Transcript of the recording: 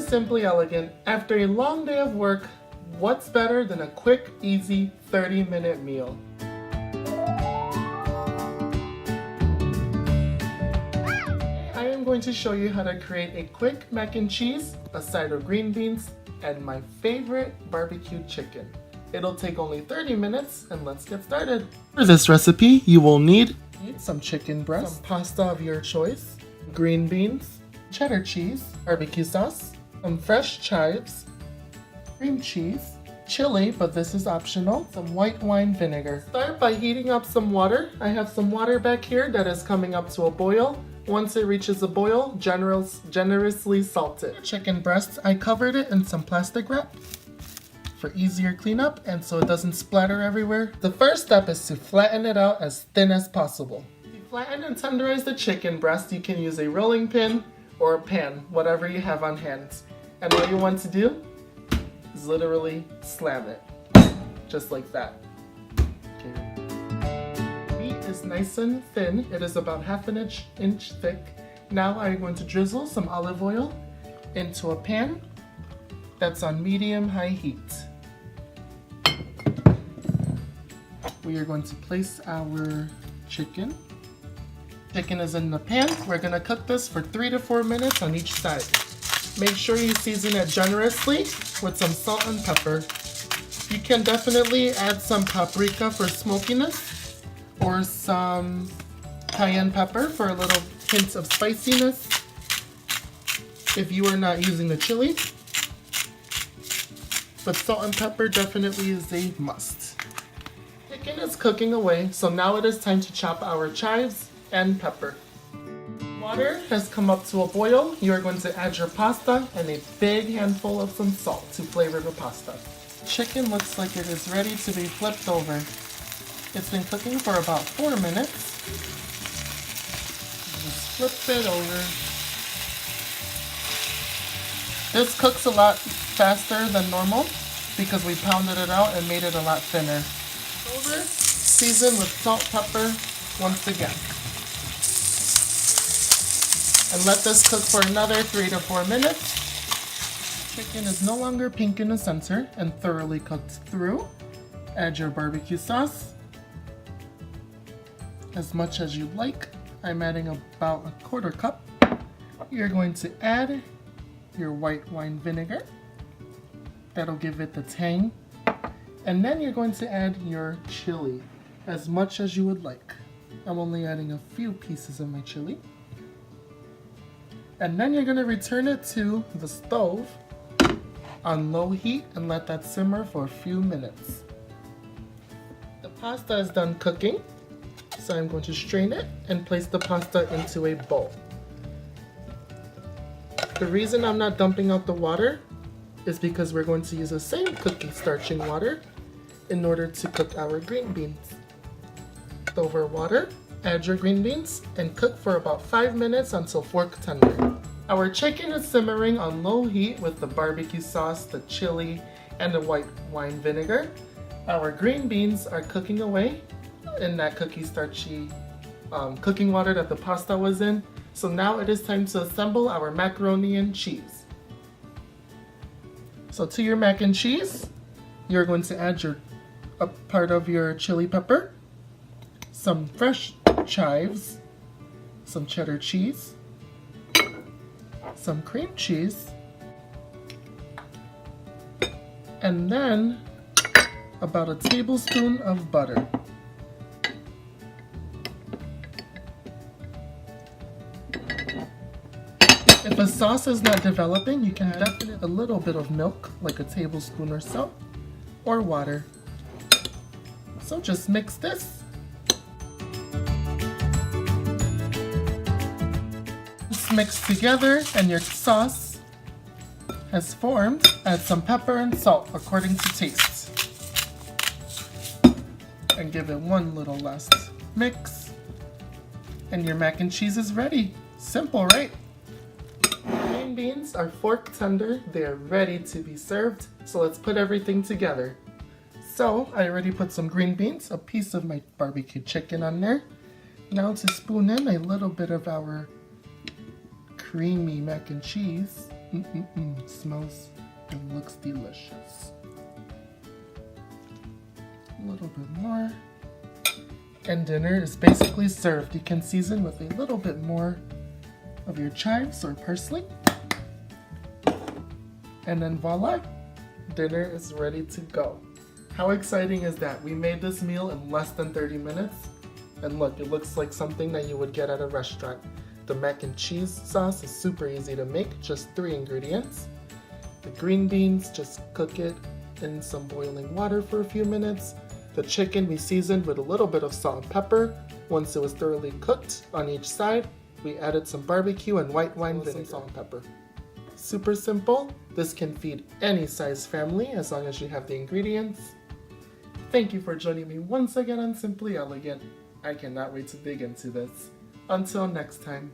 simply elegant. After a long day of work, what's better than a quick, easy 30-minute meal? I am going to show you how to create a quick mac and cheese, a side of green beans, and my favorite barbecue chicken. It'll take only 30 minutes, and let's get started. For this recipe, you will need some chicken breast, some pasta of your choice, green beans, cheddar cheese, barbecue sauce, some fresh chives, cream cheese, chili, but this is optional, some white wine vinegar. Start by heating up some water. I have some water back here that is coming up to a boil. Once it reaches a boil, generously salt it. Chicken breasts, I covered it in some plastic wrap for easier cleanup and so it doesn't splatter everywhere. The first step is to flatten it out as thin as possible. To flatten and tenderize the chicken breast, you can use a rolling pin or a pan, whatever you have on hand. And all you want to do is literally slam it, just like that. Okay. Meat is nice and thin. It is about half an inch thick. Now I'm going to drizzle some olive oil into a pan that's on medium-high heat. We are going to place our chicken. Chicken is in the pan. We're going to cook this for 3 to 4 minutes on each side. Make sure you season it generously with some salt and pepper. You can definitely add some paprika for smokiness or some cayenne pepper for a little hint of spiciness if you are not using the chili. But salt and pepper definitely is a must. Chicken is cooking away, so now it is time to chop our chives and pepper. Water has come up to a boil. You are going to add your pasta and a big handful of some salt to flavor the pasta. Chicken looks like it is ready to be flipped over. It's been cooking for about 4 minutes. Just flip it over. This cooks a lot faster than normal because we pounded it out and made it a lot thinner. Over, season with salt, pepper once again. And let this cook for another 3 to 4 minutes. Chicken is no longer pink in the center and thoroughly cooked through. Add your barbecue sauce as much as you'd like. I'm adding about a 1/4 cup. You're going to add your white wine vinegar. That'll give it the tang. And then you're going to add your chili as much as you would like. I'm only adding a few pieces of my chili. And then you're going to return it to the stove on low heat and let that simmer for a few minutes. The pasta is done cooking, so I'm going to strain it and place the pasta into a bowl. The reason I'm not dumping out the water is because we're going to use the same cooking starching water in order to cook our green beans. Over water, add your green beans and cook for about 5 minutes until fork tender. Our chicken is simmering on low heat with the barbecue sauce, the chili, and the white wine vinegar. Our green beans are cooking away in that starchy cooking water that the pasta was in. So now it is time to assemble our macaroni and cheese. So to your mac and cheese, you're going to add a part of your chili pepper, some fresh chives, some cheddar cheese, some cream cheese, and then about a tablespoon of butter. If a sauce is not developing, you can add a little bit of milk, like a tablespoon or so, or water. So just mix this. Just mix together and your sauce has formed. Add some pepper and salt according to taste. And give it one little last mix. And your mac and cheese is ready. Simple, right? Green beans are fork tender. They are ready to be served. So let's put everything together. So I already put some green beans, a piece of my barbecue chicken on there. Now to spoon in a little bit of our creamy mac and cheese. Smells and looks delicious. A little bit more. And dinner is basically served. You can season with a little bit more of your chives or parsley. And then voila, dinner is ready to go. How exciting is that? We made this meal in less than 30 minutes. And look, it looks like something that you would get at a restaurant. The mac and cheese sauce is super easy to make, just 3 ingredients. The green beans, just cook it in some boiling water for a few minutes. The chicken we seasoned with a little bit of salt and pepper. Once it was thoroughly cooked on each side, we added some barbecue and white wine vinegar, salt and pepper. Super simple. This can feed any size family as long as you have the ingredients. Thank you for joining me once again on Simply Elegant. I cannot wait to dig into this. Until next time.